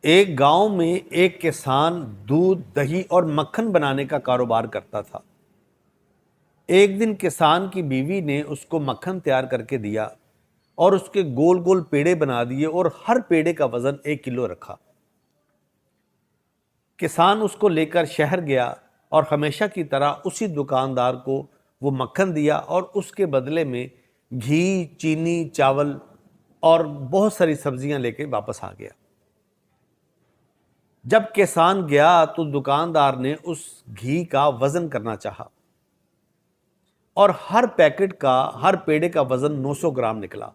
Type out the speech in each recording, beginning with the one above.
ایک گاؤں میں ایک کسان دودھ، دہی اور مکھن بنانے کا کاروبار کرتا تھا۔ ایک دن کسان کی بیوی نے اس کو مکھن تیار کر کے دیا اور اس کے گول گول پیڑے بنا دیے اور ہر پیڑے کا وزن 1 کلو رکھا۔ کسان اس کو لے کر شہر گیا اور ہمیشہ کی طرح اسی دکاندار کو وہ مکھن دیا اور اس کے بدلے میں گھی، چینی، چاول اور بہت ساری سبزیاں لے کے واپس آ گیا۔ جب کسان گیا تو دکاندار نے اس گھی کا وزن کرنا چاہا اور ہر پیڑے کا وزن 900 گرام نکلا۔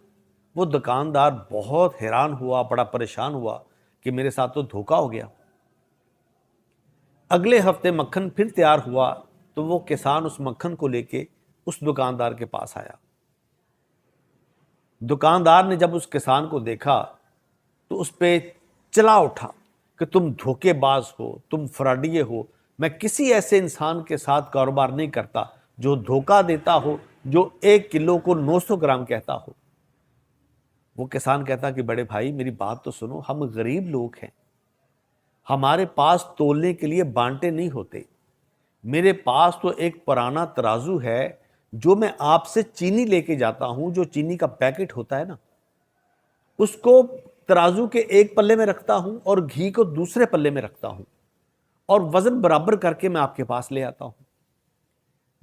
وہ دکاندار بہت حیران ہوا، بڑا پریشان ہوا کہ میرے ساتھ تو دھوکا ہو گیا۔ اگلے ہفتے مکھن پھر تیار ہوا تو وہ کسان اس مکھن کو لے کے اس دکاندار کے پاس آیا۔ دکاندار نے جب اس کسان کو دیکھا تو اس پہ چلا اٹھا کہ تم دھوکے باز ہو، تم فراڈیے ہو، میں کسی ایسے انسان کے ساتھ کاروبار نہیں کرتا جو دھوکا دیتا ہو، جو 1 کلو کو 900 گرام کہتا ہو۔ وہ کسان کہتا کہ بڑے بھائی میری بات تو سنو، ہم غریب لوگ ہیں، ہمارے پاس تولنے کے لیے بانٹے نہیں ہوتے۔ میرے پاس تو ایک پرانا ترازو ہے جو میں آپ سے چینی لے کے جاتا ہوں، جو چینی کا پیکٹ ہوتا ہے نا، اس کو ترازو کے ایک پلے میں رکھتا ہوں اور گھی کو دوسرے پلے میں رکھتا ہوں اور وزن برابر کر کے میں آپ کے پاس لے آتا ہوں۔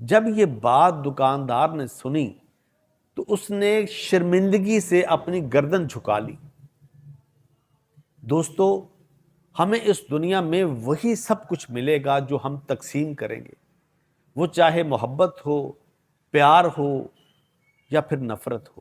جب یہ بات دکاندار نے سنی تو اس نے شرمندگی سے اپنی گردن جھکا لی۔ دوستو، ہمیں اس دنیا میں وہی سب کچھ ملے گا جو ہم تقسیم کریں گے، وہ چاہے محبت ہو، پیار ہو یا پھر نفرت ہو۔